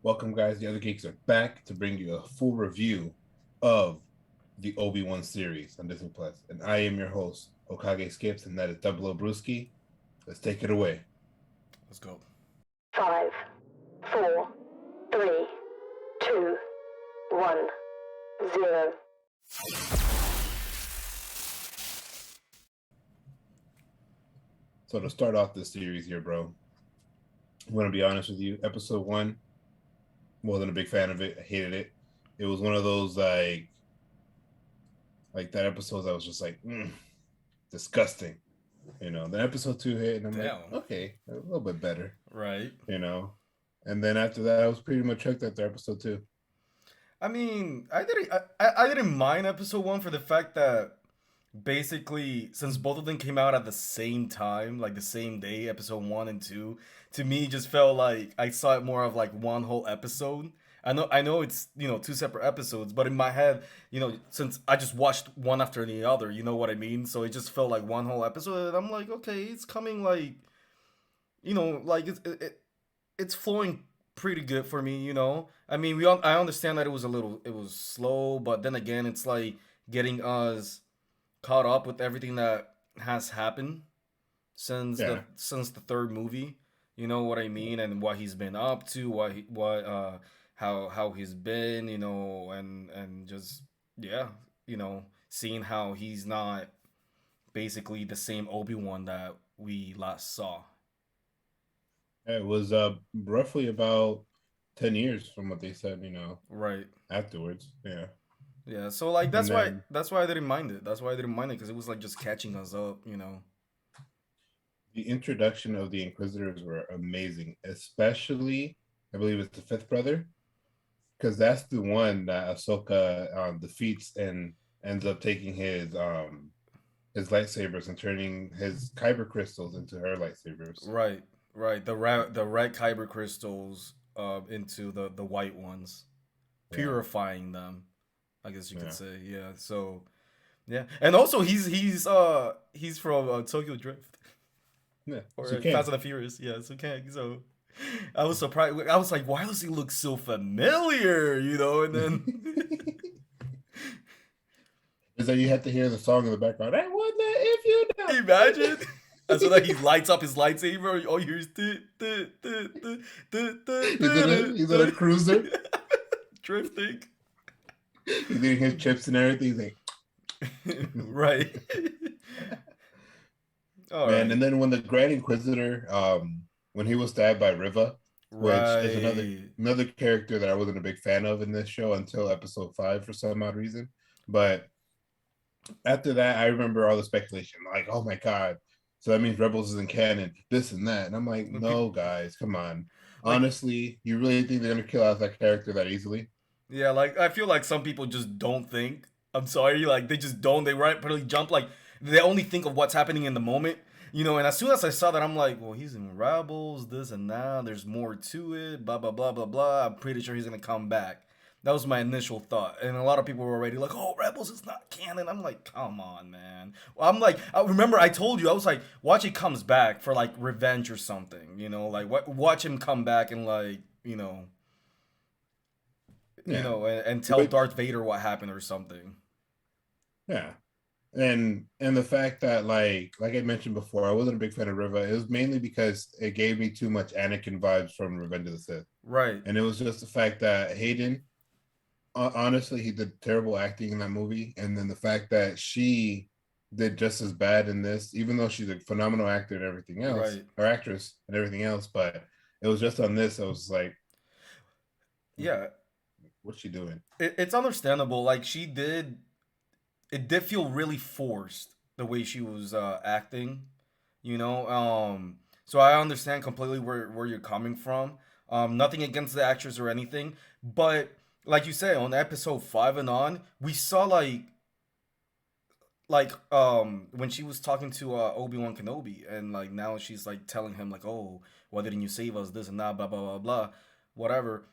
Welcome, guys. The Other Geeks are back to bring you a full review of the Obi-Wan series on Disney Plus. And I am your host, Okage Skips, and that is Double O Brewski. Let's take it away. Let's go. 5, 4, 3, 2, 1, 0. So to start off this series here, bro, I'm gonna be honest with you. Episode 1, wasn't a big fan of it. I hated it. It was one of those like that episodes I was just like, disgusting. Then episode 2 hit, and I'm like, okay, a little bit better. Right. And then after that, I was pretty much hooked after episode 2. I mean, I didn't mind episode 1 for the fact that basically, since both of them came out at the same time, like the same day, episode 1 and 2, to me just felt like I saw it more of like one whole episode. I know it's, two separate episodes, but in my head, since I just watched one after the other, you know what I mean? So it just felt like one whole episode, and I'm like, okay, it's coming like, like it's flowing pretty good for me. I mean, I understand that it was slow, but then again, it's like getting us caught up with everything that has happened Yeah. since the third movie. You know what I mean, and what he's been up to, what how he's been, and just yeah, seeing how he's not basically the same Obi-Wan that we last saw. It was roughly about 10 years from what they said, Right. afterwards. Yeah. Yeah. So like And then that's why I didn't mind it. That's why I didn't mind it because it was like just catching us up. the introduction of the Inquisitors were amazing, especially I believe it's the fifth brother, because that's the one that Ahsoka defeats and ends up taking his lightsabers and turning his kyber crystals into her lightsabers. Right. Right. The red kyber crystals into the white ones, Yeah. purifying them. I guess you could Yeah. say. Yeah. So yeah, and also he's from Tokyo Drift Yeah. So or you Fast can. and the Furious. Yeah. So can so. I was surprised. I was like, why does he look so familiar? And then Is that you have to hear the song in the background. I wonder if you know. imagine. And so that he lights up his lightsaber. All you hear is He's in a cruiser. drifting. He's eating his chips and everything. He's like, Right. All man. right. And then when the Grand Inquisitor, when he was stabbed by Riva, which is Right. another character that I wasn't a big fan of in this show until episode 5 for some odd reason. But after that, I remember all the speculation, like, oh my god, so that means Rebels isn't canon, this and that. And I'm like, no, guys, come on. Like, Honestly, you really think they're gonna kill out that character that easily? yeah, like I feel like some people just don't think. I'm sorry, like they just don't. They rapidly jump. Like they only think of what's happening in the moment. And as soon as I saw that, I'm like, well, he's in Rebels, this and that. There's more to it. Blah blah blah blah blah. I'm pretty sure he's gonna come back. That was my initial thought, and a lot of people were already like, "Oh, Rebels is not canon." I'm like, "Come on, man." Well, I'm like, I remember I told you I was like, "Watch it comes back for like revenge or something." Like watch him come back and like Yeah. and tell But Darth Vader what happened or something. yeah. And the fact that like I mentioned before, I wasn't a big fan of Riva. It was mainly because it gave me too much Anakin vibes from Revenge of the Sith. Right. And it was just the fact that Hayden, honestly, he did terrible acting in that movie. And then the fact that she did just as bad in this, even though she's a phenomenal actor and everything else, Right. or actress and everything else. But it was just on this, I was like, Yeah. what's she doing? It's understandable. Like it did feel really forced the way she was acting. So I understand completely where you're coming from. Nothing against the actress or anything, but like you say, on episode 5 and on, we saw when she was talking to Obi-Wan Kenobi, and like now she's like telling him like, oh, why didn't you save us, this and that, blah blah blah blah, whatever.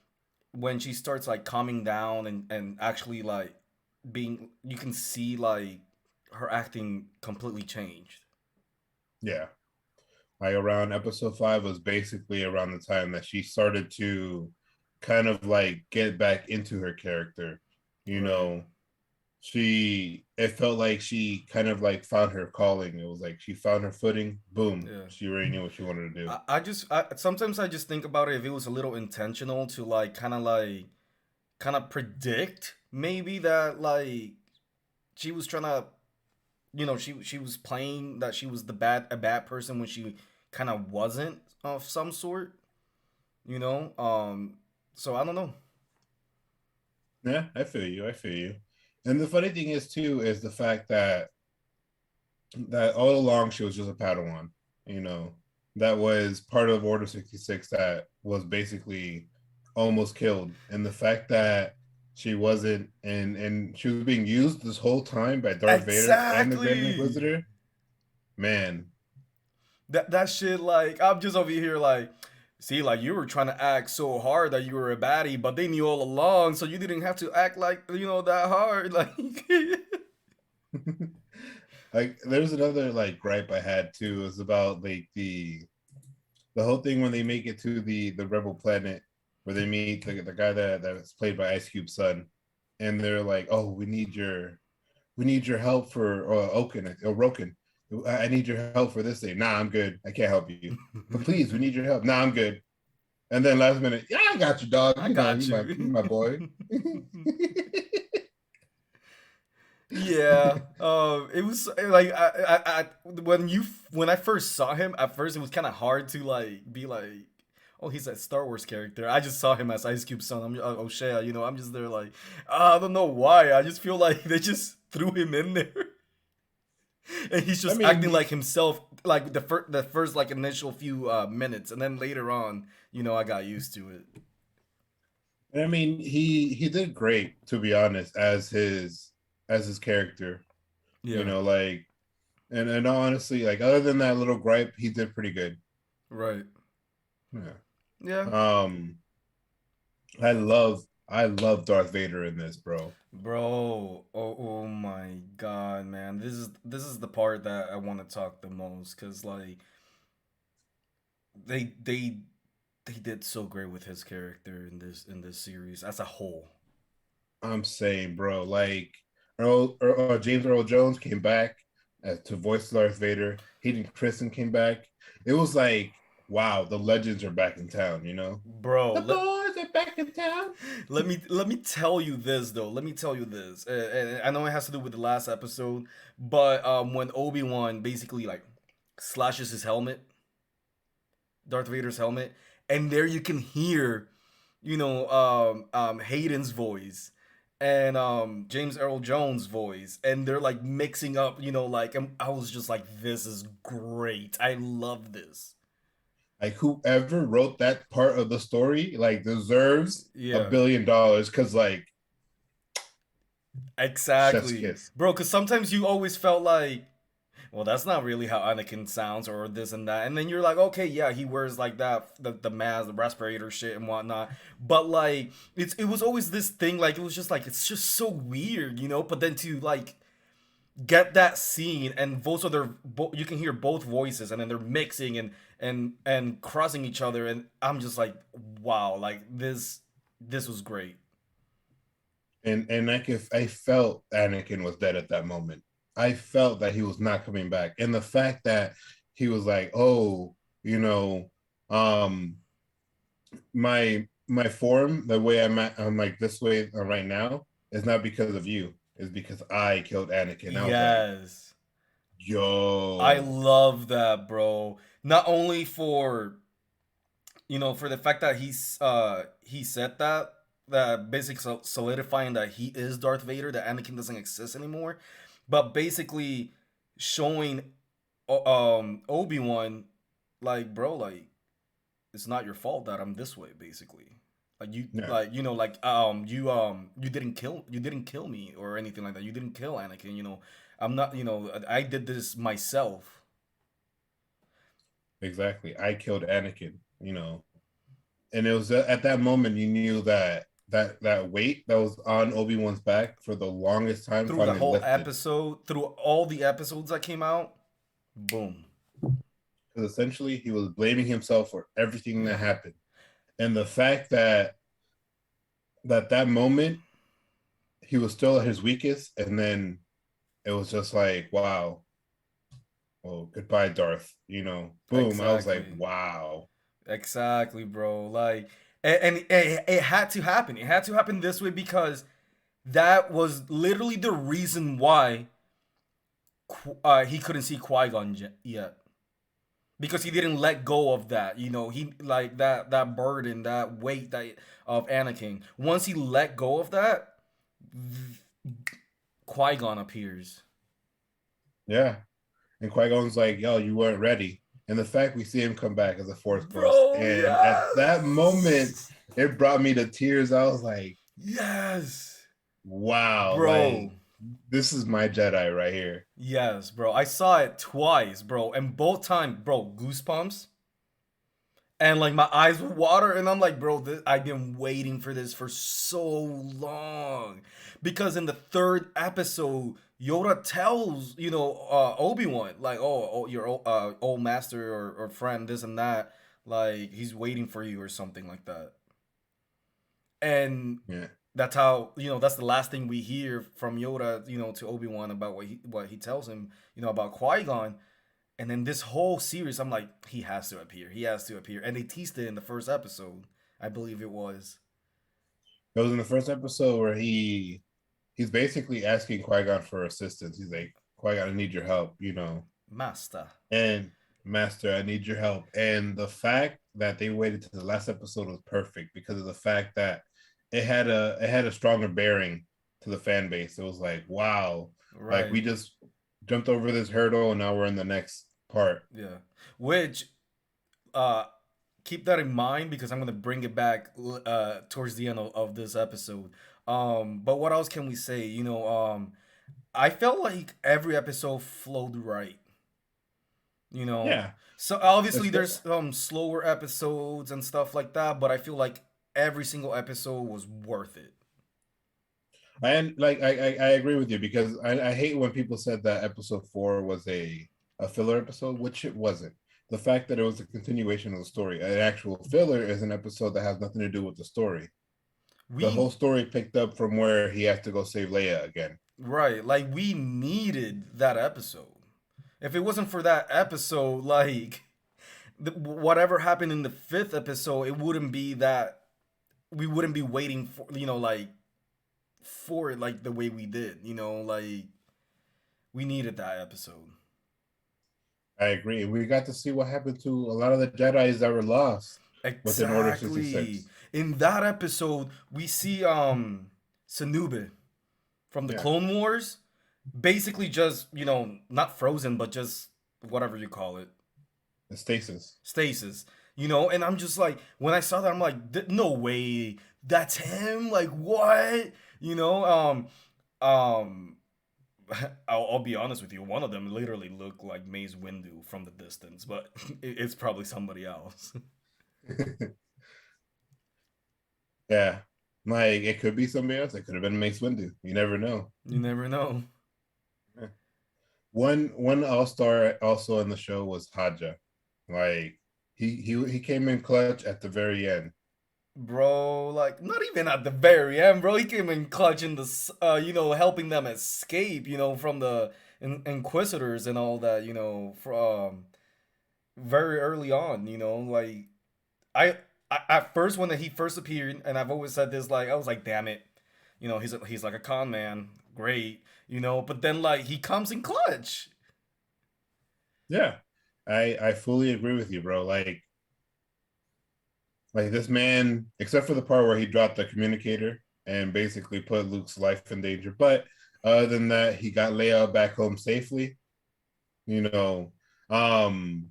When she starts like calming down and actually like being, you can see like her acting completely changed. Yeah. Like around episode 5 was basically around the time that she started to kind of like get back into her character. You Right. know, it felt like she kind of like found her calling. It was like she found her footing. Boom, Yeah. she already knew what she wanted to do. Sometimes I just think about it if it was a little intentional to like kind of predict maybe that like she was trying to she was playing that she was a bad person when she kind of wasn't of some sort, you know. So I don't know. Yeah, I feel you. I feel you. And the funny thing is too is the fact that all along she was just a Padawan. You know, that was part of Order 66 that was basically almost killed, and the fact that she wasn't and she was being used this whole time by Darth Vader and the Grand Exactly. Inquisitor. Man, That shit, like, I'm just over here like, see, like you were trying to act so hard that you were a baddie, but they knew all along, so you didn't have to act like that hard. Like, like there's another like gripe I had too. Is about like the whole thing when they make it to the rebel planet where they meet the guy that's played by Ice Cube's son, and they're like, "Oh, we need your help for Oaken or Roken. I need your help for this thing. Nah, I'm good. I can't help you. But please, we need your help. Nah, I'm good." And then last minute, yeah, I got you, dog. I You know, got you my you. boy. Yeah, it was like when I first saw him at first, it was kind of hard to like be like, oh, he's a Star Wars character. I just saw him as Ice Cube's son. I'm Shea, I'm just there like, I don't know why. I just feel like they just threw him in there, and he's I just mean, acting like himself, like the first like initial few minutes, and then later on, I got used to it. he did great to be honest as his character. You Yeah, know, like and honestly, like other than that little gripe, he did pretty good. right. Yeah. Yeah. Um, I love Darth Vader in this, bro. Bro, oh my God, man. This is the part that I want to talk the most cuz like they they did so great with his character in this series as a whole. I'm saying, bro, like James Earl Jones came back to voice Darth Vader. Hayden Christensen came back. It was like, wow, the legends are back in town. You know, Bro, the boys are back in town. let me tell you this though. Let me tell you this. And I know it has to do with the last episode, but when Obi-Wan basically like slashes his helmet, Darth Vader's helmet, and there you can hear, Hayden's voice and James Earl Jones' voice, and they're like mixing up, like I was just like, this is great. I love this. Like whoever wrote that part of the story, like deserves Yeah, $1 billion because like chef's exactly, kiss. bro. Because sometimes you always felt like, well, that's not really how Anakin sounds, or this and that. And then you're like, okay, yeah, he wears like that, the mask, the respirator shit and whatnot. But like, it was always this thing, like it was just like it's just so weird, But then to like get that scene and both of you can hear both voices, and then they're mixing and crossing each other, and I'm just like, wow, like this was great. And like if I felt Anakin was dead at that moment. I felt that he was not coming back. And the fact that he was like, oh, you know, um, my form, the way I'm like this way right now, is not because of you. It's because I killed Anakin. I was like, Yes, I yo, love that, bro. Not only for the fact that he said that basically solidifying that he is Darth Vader, that Anakin doesn't exist anymore, but basically showing Obi-Wan like, bro, like it's not your fault that I'm this way, basically. Like you yeah, like you didn't kill me or anything like that. You didn't kill Anakin, I'm not, I did this myself. exactly. I killed Anakin, and it was at that moment you knew that that weight that was on Obi-Wan's back for the longest time Through the finally whole lifted. episode, through all the episodes that came out, boom. Because essentially he was blaming himself for everything that Yeah. happened. And the fact that that moment he was still at his weakest, and then it was just like, wow, well, goodbye, Darth. Boom. I was like, Exactly. wow. Exactly, bro. Like, and it had to happen. It had to happen this way because that was literally the reason why he couldn't see Qui Gon yet. Because he didn't let go of that, he like that burden, that weight that of Anakin. Once he let go of that, Qui Gon appears. Yeah. And Qui-Gon's like, yo, you weren't ready. And the fact we see him come back as a Force ghost. Bro, And at that moment, yes, it brought me to tears. I was like, yes, wow, bro. like this is my Jedi right here. Yes, bro. I saw it twice, bro, and both times, bro, goosebumps. And like my eyes would water, and I'm like, bro, I've been waiting for this for so long. Because in the third episode, Yoda tells, Obi-Wan, like, oh your old master or friend, this and that, like he's waiting for you or something like that. And Yeah. that's how, that's the last thing we hear from Yoda, to Obi-Wan about what he tells him, about Qui-Gon. And then this whole series, I'm like, he has to appear. He has to appear. And they teased it in the first episode, I believe it was. It was in the first episode where he's basically asking Qui-Gon for assistance. He's like, Qui-Gon, I need your help. Master. And Master, I need your help. And the fact that they waited to the last episode was perfect because of the fact that it had a stronger bearing to the fan base. It was like, wow, like we Right. just jumped over this hurdle and now we're in the next part. Yeah. Which, uh, keep that in mind because I'm gonna bring it back towards the end of this episode. But what else can we say? I felt like every episode flowed right. you know Yeah. so obviously It's, there's slower episodes and stuff like that, but I feel like every single episode was worth it. I agree with you because I hate when people said that episode 4 was a filler episode, which it wasn't. The fact that it was a continuation of the story, an actual filler, is an episode that has nothing to do with the story. The We whole story picked up from where he has to go save Leia again. Right, like we needed that episode. If it wasn't for that episode, like whatever happened in the fifth episode, it wouldn't be that we wouldn't be waiting for, like for it like the way we did. Like we needed that episode. I agree. We got to see what happened to a lot of the Jedi's that were lost within Order Exactly. 66. In that episode, we see Sanube from the Yeah, Clone Wars, basically just, not frozen, but just whatever you call it, the stasis. stasis. And I'm just like, when I saw that, I'm like, no way, that's him. Like what? You know, um, I'll be honest with you. One of them literally looked like Mace Windu from the distance, but it's probably somebody else. Yeah, like it could be somebody else. It could have been Mace Windu. You never know. You never know. Yeah. One all star also in the show was Haja. Like he came in clutch at the very end. Bro, like not even at the very end, bro. He came in clutch in helping them escape, from the Inquisitors and all that, from very early on, like I, at first when he first appeared, and I've always said this, like I was like, damn it, he's like a con man, great, but then like he comes in clutch. Yeah, I fully agree with you, bro. Like this man, except for the part where he dropped the communicator and basically put Luke's life in danger. But other than that, he got Leia back home safely. You know, um,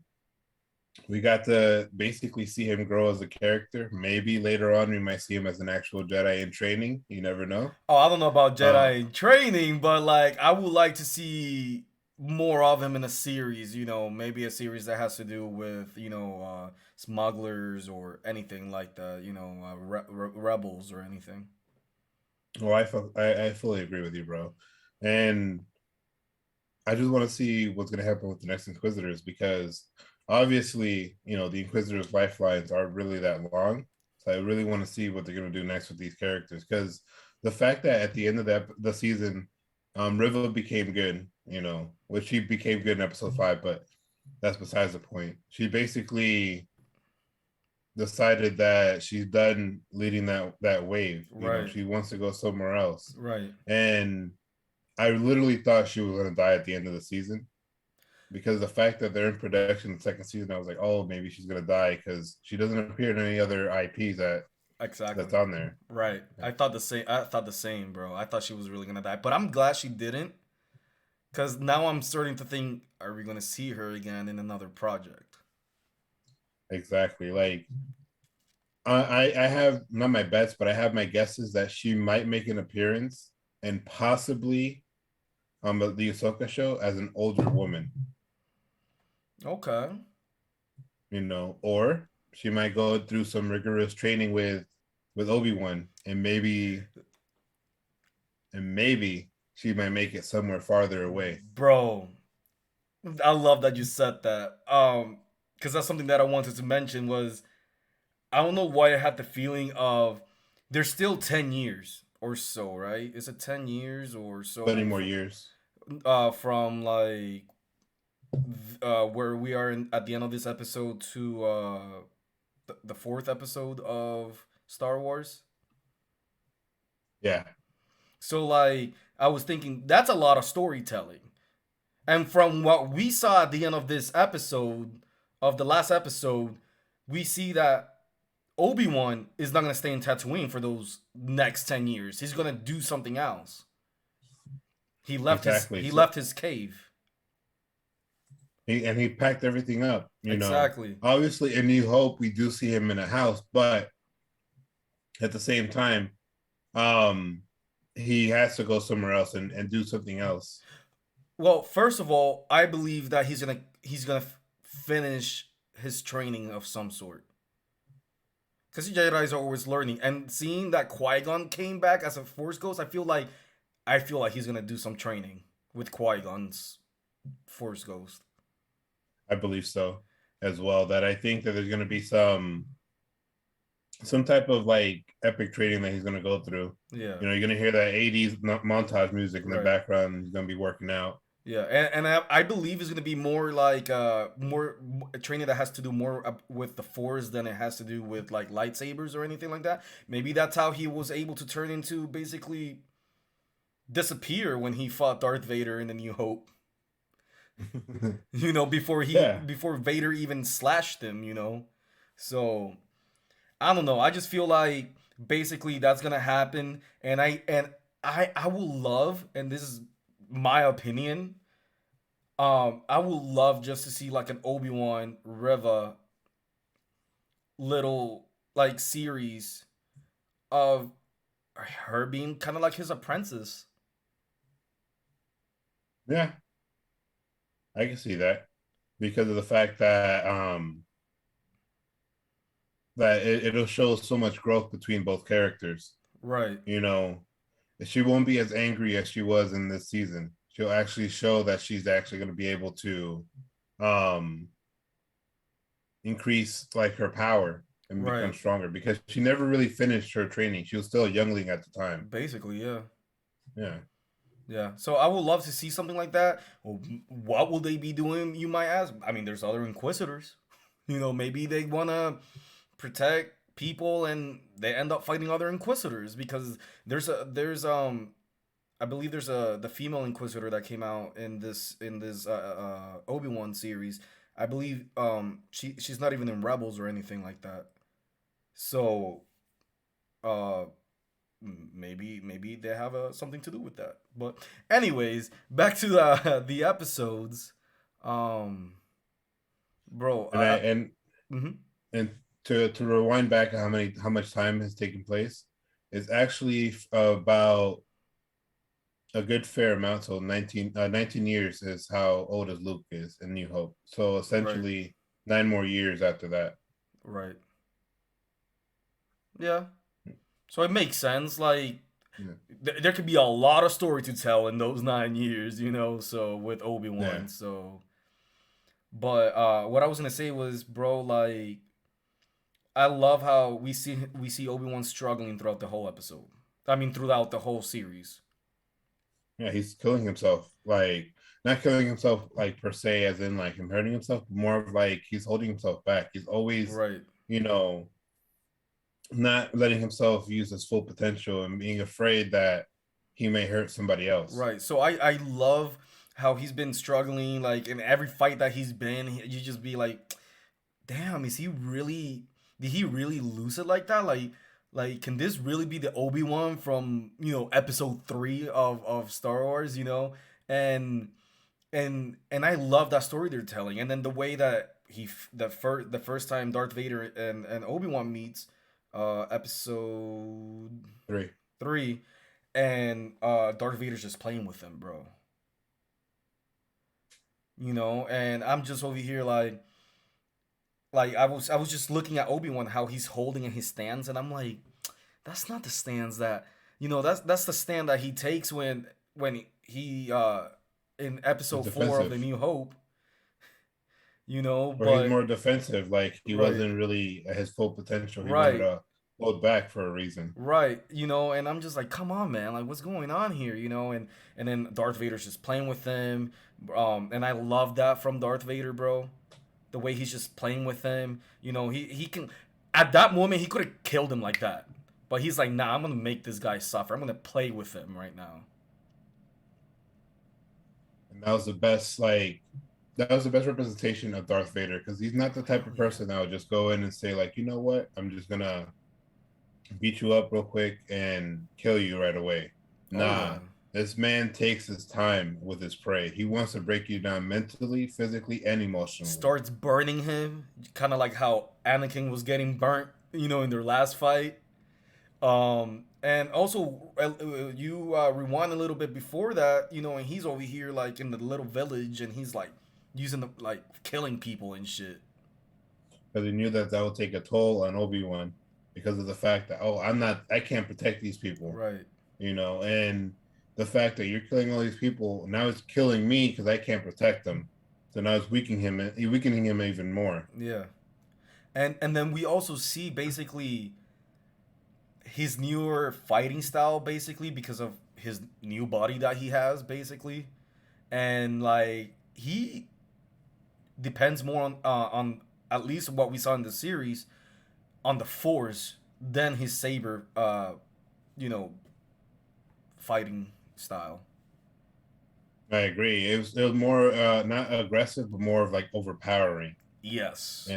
we got to basically see him grow as a character. Maybe later on we might see him as an actual Jedi in training. You never know. Oh, I don't know about Uh, Jedi training, but like I would like to see more of him in a series. Maybe a series that has to do with smugglers or anything like that. Rebels or anything. well, I fully agree with you, bro. And I just want to see what's going to happen with the next Inquisitors because obviously, the Inquisitors' lifelines aren't really that long. It's So I really want to see what they're gonna do next with these characters, because the fact that at the end of the season, Riva became good, which she became good in episode 5, but that's besides the point. She basically decided that she's done leading that wave. Right. She wants to go somewhere else, Right. and I literally thought she was gonna die at the end of the season, because the fact that they're in production the second season, I was like, oh, maybe she's gonna die because she doesn't appear in any other IPs Exactly. that's on there. Right. I thought the same. I thought the same, bro. I thought she was really gonna die, but I'm glad she didn't. Cause now I'm starting to think, are we gonna see her again in another project? Exactly. Like I have not my bets, but I have my guesses that she might make an appearance and possibly on the Ahsoka show as an older woman. Okay. Or she might go through some rigorous training with Obi-Wan, and maybe she might make it somewhere farther away. Bro, I love that you said that. Because that's something that I wanted to mention was I don't know why I had the feeling of there's still 10 years or so, right? Is it 10 years or Plenty so? more years. From like where we are at the end of this episode to the fourth episode of Star Wars. Yeah. So like I was thinking that's a lot of storytelling. And from what we saw at the end of this episode, of the last episode, we see that Obi-Wan is not gonna stay in Tatooine for those next 10 years. He's gonna do something else. Exactly. He So left his cave. he packed everything up. Exactly. Obviously, in New Hope, we do see him in a house, but at the same time, um, he has to go somewhere else and do something else. Well, first of all, I believe that he's gonna finish his training of some sort. Because the Jedi's are always learning, and seeing that Qui-Gon came back as a Force Ghost, I feel like he's gonna do some training with Qui-Gon's Force Ghost. I believe so as well. That I think that there's going to be some type of like epic training that he's going to go through. Yeah. You're going to hear that 80s montage music in the Right. background. He's going to be working out. Yeah, and I believe it's gonna be more like more training that has to do more with the Force than it has to do with like lightsabers or anything like that. Maybe that's how he was able to turn into basically disappear when he fought Darth Vader in the New Hope. Yeah. Before Vader even slashed him. So I don't know. I just feel like basically that's gonna happen, and I will love, and this is my opinion. I would love just to see like an Obi-Wan Reva little like series of her being kind of like his apprentice. Yeah, I can see that because of the fact that it'll show so much growth between both characters. Right. She won't be as angry as she was in this season. She'll actually show that she's actually going to be able to um increase like her power and become Right. stronger, because she never really finished her training. She was still a youngling at the time. Basically, yeah. Yeah. Yeah. So I would love to see something like that. Well, what will they be doing, you might ask? I mean, there's other Inquisitors. Maybe they want to protect people and they end up fighting other Inquisitors because there's I believe there's the female Inquisitor that came out in this Obi-Wan series. I believe she's not even in Rebels or anything like that. So uh maybe they have something to do with that. But anyways, back to the episodes. Um bro, And I and mhm. and to rewind back how much time has taken place, is actually about a good fair amount. So 19 years is how old as Luke is in New Hope. So Right. essentially 9 more years after that. Right. Yeah. So it makes sense. Like, Yeah. there could be a lot of story to tell in those 9 years, So with Obi Yeah. Wan, but what I was gonna say was, bro, like, I love how we see Obi-Wan struggling throughout the whole episode. I mean, throughout the whole series. Yeah, he's killing himself. Like not killing himself like per se, as in like him hurting himself, but more of like he's holding himself back. He's always, Right. you know, not letting himself use his full potential and being afraid that he may hurt somebody else. Right. So I love how he's been struggling. Like in every fight that he's been, you just be like, damn, is he really? Did he really lose it like that? Like, can this really be the Obi-Wan from Episode 3 of Star Wars? And and I love that story they're telling, and then the way that the first time Darth Vader and Obi-Wan meets, Episode Three. 3, and Darth Vader's just playing with them, bro. And I'm just over here like I was just looking at Obi-Wan, how he's holding in his stance, and I'm like, that's not the stance that that's the stand that he takes when he in He's episode 4 of the defensive. New Hope, Or he's but more defensive. Like he right, wasn't really at his full potential. He wanted right, to hold back for a reason. right, and I'm just like, come on, man, like what's going on here, and then Darth Vader's just playing with them, and I love that from Darth Vader, bro. The way he's just playing with him, he can. At that moment, he could have killed him like that, but he's like, nah, I'm gonna make this guy suffer. I'm gonna play with him right now. And that was the best, like, that was the best representation of Darth Vader because he's not the type Hell of yeah. person that would just go in and say, like, you know what, I'm just gonna beat you up real quick and kill you right away. Oh yeah. Nah, this man takes his time with his prey. He wants to break you down mentally, physically, and emotionally. Starts burning him, kind of like how Anakin was getting burnt, in their last fight. And also, you rewind a little bit before that, and he's over here like in the little village, and he's like using the like killing people and shit. Because he knew that that would take a toll on Obi-Wan because of the fact that, oh, I can't protect these people, Right. and the fact that you're killing all these people now it's killing me because I can't protect them. So now it's weakening him even more. Yeah. And then we also see basically his newer fighting style, basically because of his new body that he has, basically, and like he depends more on at least what we saw in the series on the Force than his saber, you know, fighting style. I agree. It was more not aggressive, but more of like overpowering. Yes.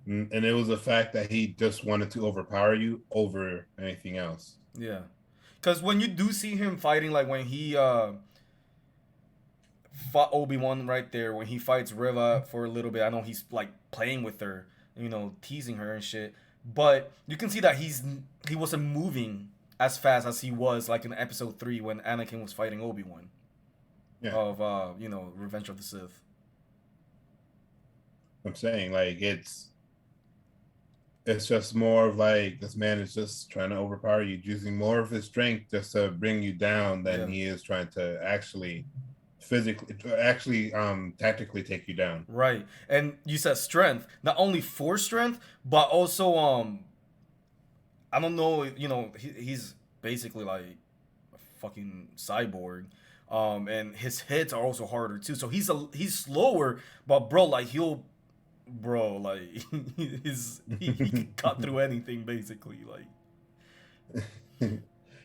And it was the fact that he just wanted to overpower you over anything else. Yeah. Because when you do see him fighting, like when he fought Obi-Wan right there, when he fights Riva for a little bit, I know he's like playing with her, teasing her and shit. But you can see that he wasn't moving as fast as he was like in episode 3 when Anakin was fighting Obi-Wan Yeah, of Revenge of the Sith. I'm saying like it's just more of like this man is just trying to overpower you, using more of his strength just to bring you down than Yeah. he is trying to actually tactically take you down. Right. And you said strength, not only for strength, but also I don't know, he's basically like a fucking cyborg. And his hits are also harder too. So he's slower, but bro, like he can cut through anything basically. Like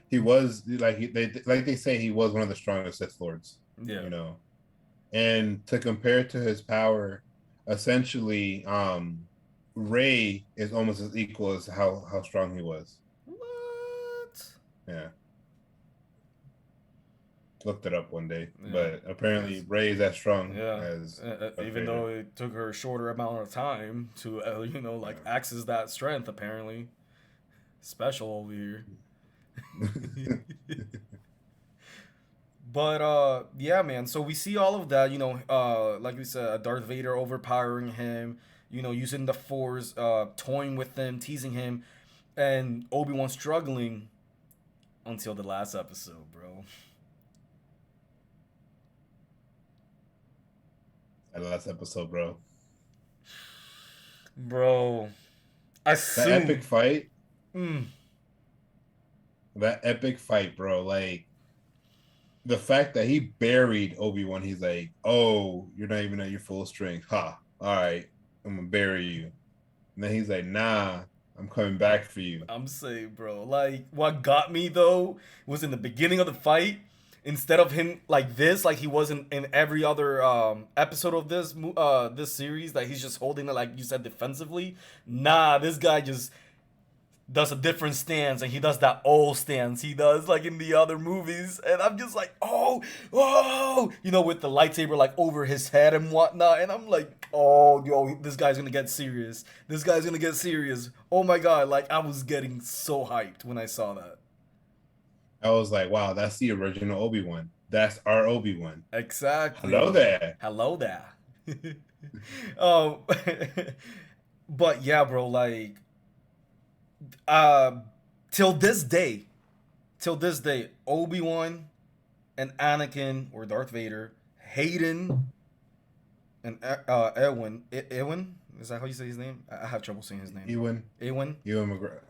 He was like they say he was one of the strongest Sith Lords, yeah. you know. And to compare to his power, essentially, Ray is almost as equal as how strong he was. What? Yeah, looked it up one day, Yeah. but apparently Yes. Ray is as strong Yeah. as Darth Even Vader. though it took her a shorter amount of time to like Yeah. access that strength, apparently special over here. But yeah, man. So we see all of that, like we said, Darth Vader overpowering him, using the Force, toying with him, teasing him, and Obi-Wan struggling until the last episode, bro. That last episode, bro. Bro, That epic Assume. fight, Mm, that epic fight, bro. Like the fact that he buried Obi-Wan, he's like, "Oh, you're not even at your full strength, huh? All right, I'm gonna bury you." And then he's like, "Nah, I'm coming back for you." I'm saying, bro. Like, what got me though was in the beginning of the fight. Instead of him like this, like he was in every other episode of this series, that he's just holding it like you said defensively. Nah, this guy just does a different stance, and he does that old stance he does like in the other movies, and I'm just like, oh, with the lightsaber like over his head and whatnot, and I'm like, oh, yo, this guy's gonna get serious. This guy's gonna get serious. Oh my god, like I was getting so hyped when I saw that. I was like, "Wow, that's the original Obi-Wan. That's our Obi-Wan." Hello Exactly. there. Hello there. um, but yeah, bro, like, uh, till this day, Obi-Wan and Anakin or Darth Vader, Hayden and Ewan, is that how you say his name? I have trouble saying his name. Ewan, Ewan. Ewan McGregor.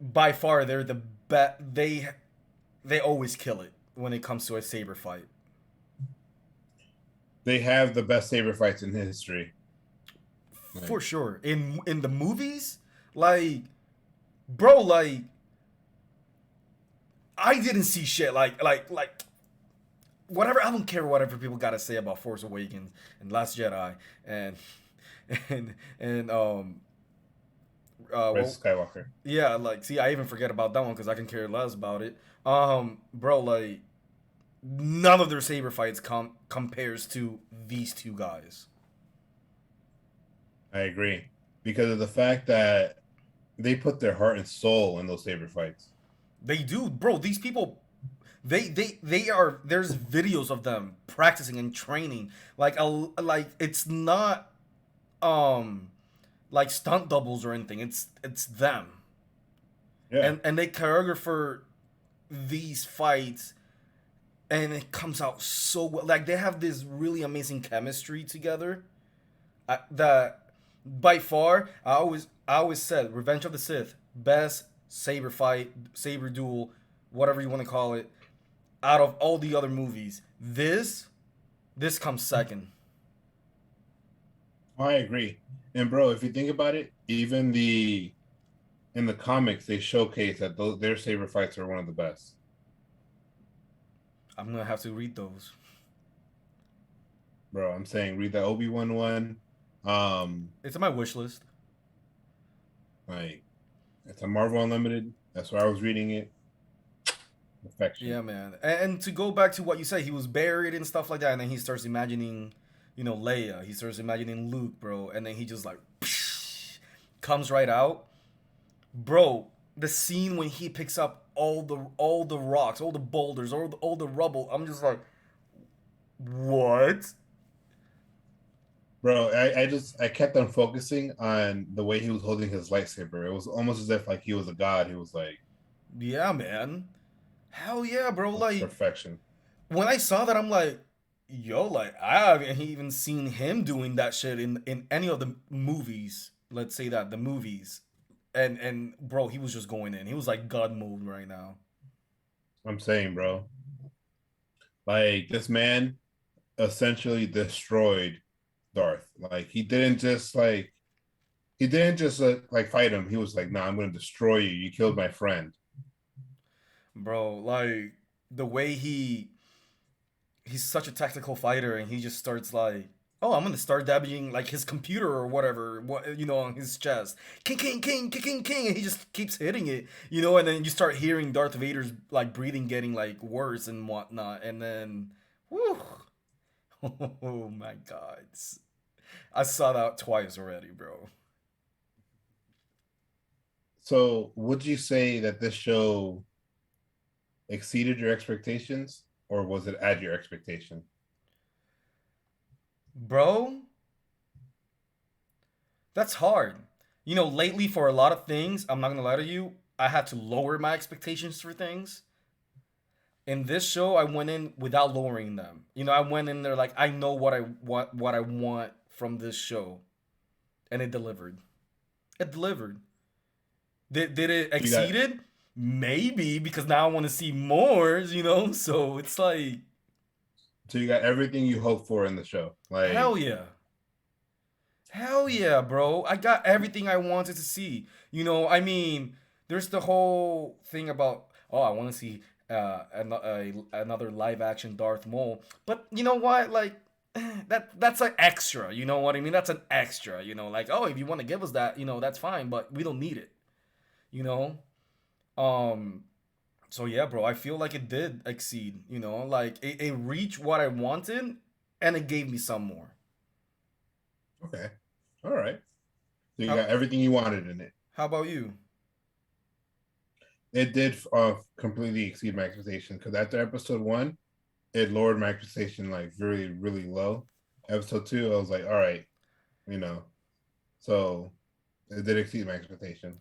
By far, they're the best. They always kill it when it comes to a saber fight. They have the best saber fights in history. For Like, sure. In the movies, like, bro, like I didn't see shit like whatever. I don't care whatever people gotta say about Force Awakens and Last Jedi and and Rise well, of Skywalker. yeah, like, see, I even forget about that one because I can care less about it. Bro, like, none of their saber fights compares to these two guys. I agree because of the fact that they put their heart and soul in those saber fights. They do, bro. These people, they are. There's videos of them practicing and training. Like it's not um like stunt doubles or anything. It's them, Yeah, and they choreograph these fights, and it comes out so well. Like they have this really amazing chemistry together. That by far, I always said Revenge of the Sith, best saber fight, saber duel, whatever you want to call it, out of all the other movies. This comes second. I agree. And bro, if you think about it, even the in the comics they showcase that their saber fights are one of the best. I'm gonna have to read those. Bro, I'm saying read the Obi-Wan one. Um, It's on my wish list. like it's a Marvel Unlimited. That's why I was reading it. Perfection. Yeah, man. And to go back to what you said, he was buried and stuff like that, and then he starts imagining, Leia. He starts imagining Luke, bro, and then he just like comes right out, bro. The scene when he picks up all the rocks, all the boulders, all the rubble. I'm just like, what? Bro, I kept on focusing on the way he was holding his lightsaber. It was almost as if like he was a god. He was like Yeah, man. Hell yeah, bro. Like perfection. when I saw that, I'm like, yo, like I haven't even seen him doing that shit in any of the movies. Let's say that the movies, and bro, he was just going in. He was like God mode right now. I'm saying, bro. Like this man essentially destroyed Darth. Like he didn't just like fight him. He was like, "Nah, I'm going to destroy you. You killed my friend." Bro, like the way he's such a tactical fighter, and he just starts like, oh, I'm gonna start dabbing like his computer or whatever, on his chest, king, and he just keeps hitting it, and then you start hearing Darth Vader's like breathing getting like worse and whatnot, and then, whew, oh my god, I saw that twice already, bro. So, would you say that this show exceeded your expectations, or was it at your expectation? Bro, that's hard. Lately for a lot of things, I'm not gonna lie to you, I had to lower my expectations for things. In this show, I went in without lowering them. I went in there like I know what I want from this show, and it delivered. It delivered. Did it You got exceed it? Maybe, because now I want to see more, you know? So it's like, so you got everything you hope for in the show. Like, hell yeah. Hell yeah, bro. I got everything I wanted to see. You know, I mean, there's the whole thing about, oh, I want to see another live action Darth Maul. But you know what? Like, that's an extra. You know what I mean? That's an extra. You know, like, oh, if you want to give us that, you know, that's fine, but we don't need it. You know? Um, so yeah, bro, I feel like it did exceed, you know, like it reached what I wanted and it gave me some more. okay, all right. So you How, got everything you wanted in it. how about you? It did completely exceed my expectations because after episode one, it lowered my expectation like really, really low. Episode two, I was like, all right, you know. So it did exceed my expectations.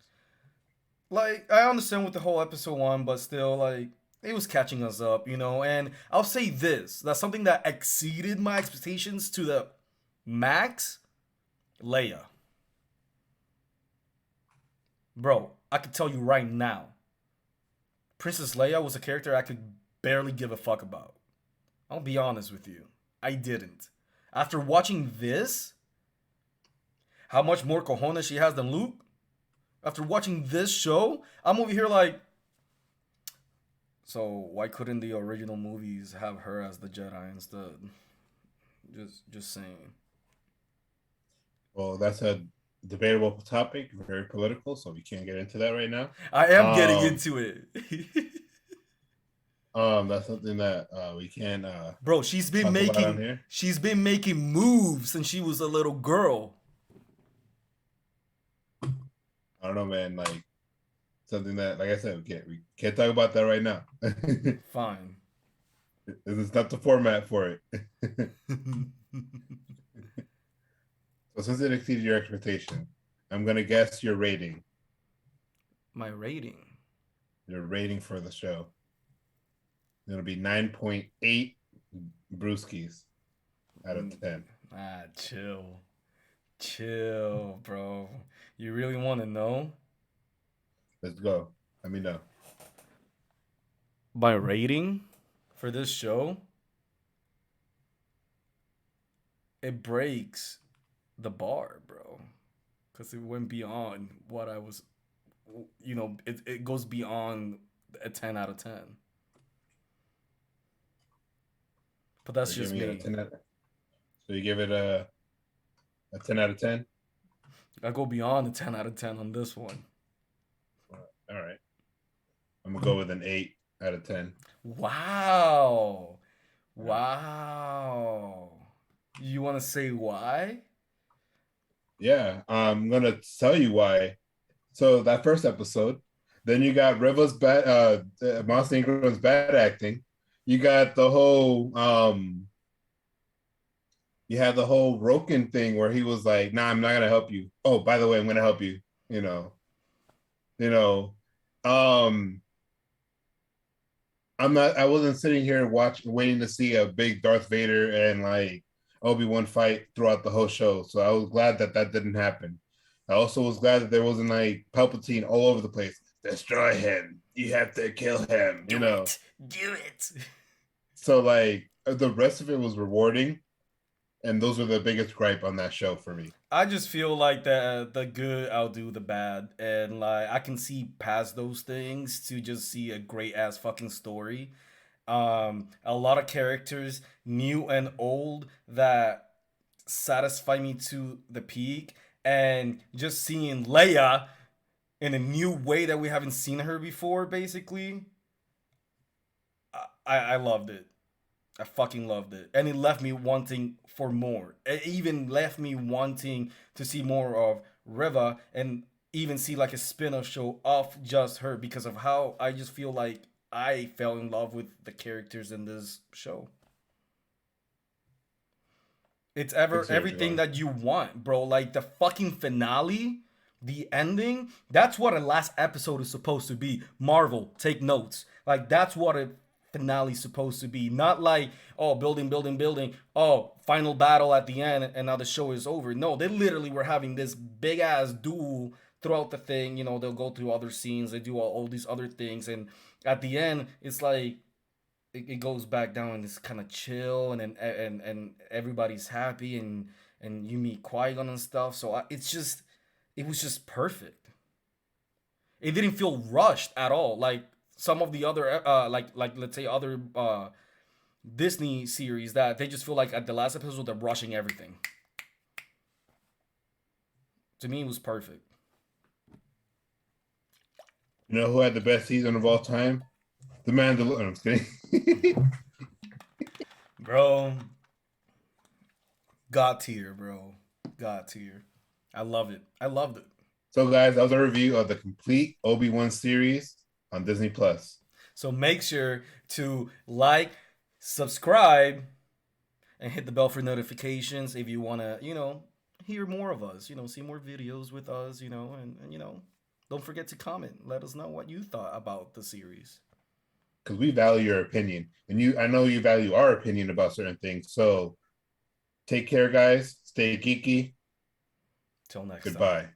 Like, I understand with the whole episode one, but still, like, it was catching us up, you know, and I'll say this, that's something that exceeded my expectations to the max. Leia. Bro, I could tell you right now, Princess Leia was a character I could barely give a fuck about. I'll be honest with you. I didn't. After watching this, how much more cojones she has than Luke? After watching this show, I'm over here like, so why couldn't the original movies have her as the Jedi instead? Just saying. Well, that's a debatable topic, very political, so we can't get into that right now. I am getting into it. That's something that we can Bro, talk about on here. she's been making moves since she was a little girl. I don't know, man. Like something that, like I said, we can't talk about that right now. Fine. This is not the format for it. So since it exceeded your expectation, I'm gonna guess your rating. My rating. Your rating for the show. It'll be 9.8 brewskis out of 10. Ah, chill. Chill, bro. You really want to know? Let's go. Let me know. My rating for this show, it breaks the bar, bro. Because it went beyond what I was, you know, it goes beyond a 10 out of 10. But that's So just give me. So you give it a 10 out of 10? I go beyond a 10 out of 10 on this one. All right. I'm going to go with an 8 out of 10. Wow. Wow. You want to say why? Yeah, I'm going to tell you why. So that first episode, then you got Riva's Monster Ingram's bad acting. You got the whole you had the whole Roken thing where he was like, "Nah, I'm not gonna help you. Oh, by the way, I'm gonna help you." You know. I'm not. I wasn't sitting here waiting to see a big Darth Vader and like Obi-Wan fight throughout the whole show. So I was glad that that didn't happen. I also was glad that there wasn't like Palpatine all over the place. Destroy him. You have to kill him. Do it. Do it. So like the rest of it was rewarding, and those were the biggest gripe on that show for me. I just feel like the good outdo the bad, and like I can see past those things to just see a great ass fucking story. A lot of characters, new and old, that satisfy me to the peak, and just seeing Leia in a new way that we haven't seen her before, basically. I loved it. I fucking loved it. And it left me wanting for more. It even left me wanting to see more of Riva and even see like a spin-off show of just her because of how I just feel like I fell in love with the characters in this show. It's everything that you want, bro. Like the fucking finale, the ending, that's what a last episode is supposed to be. Marvel, take notes. Like that's what a finale is supposed to be. Not like, oh, building, building, building. Oh, final battle at the end and now the show is over. No, they literally were having this big ass duel throughout the thing, they'll go through other scenes, they do all these other things, and at the end, it's like it goes back down and it's kind of chill, and then and everybody's happy, and you meet Qui-Gon and stuff. So it was just perfect. It didn't feel rushed at all, like some of the other like let's say other Disney series that they just feel like at the last episode they're rushing everything. To me, it was perfect. You know who had the best season of all time? The Mandalorian. I'm kidding. Bro, God tier, bro. God tier. I love it. I loved it. So, guys, that was a review of the complete Obi-Wan series on Disney Plus. So make sure to like, subscribe, and hit the bell for notifications if you want to, hear more of us, see more videos with us, and don't forget to comment. Let us know what you thought about the series. Because we value your opinion. And I know you value our opinion about certain things. So take care, guys. Stay geeky. Till next time. Goodbye.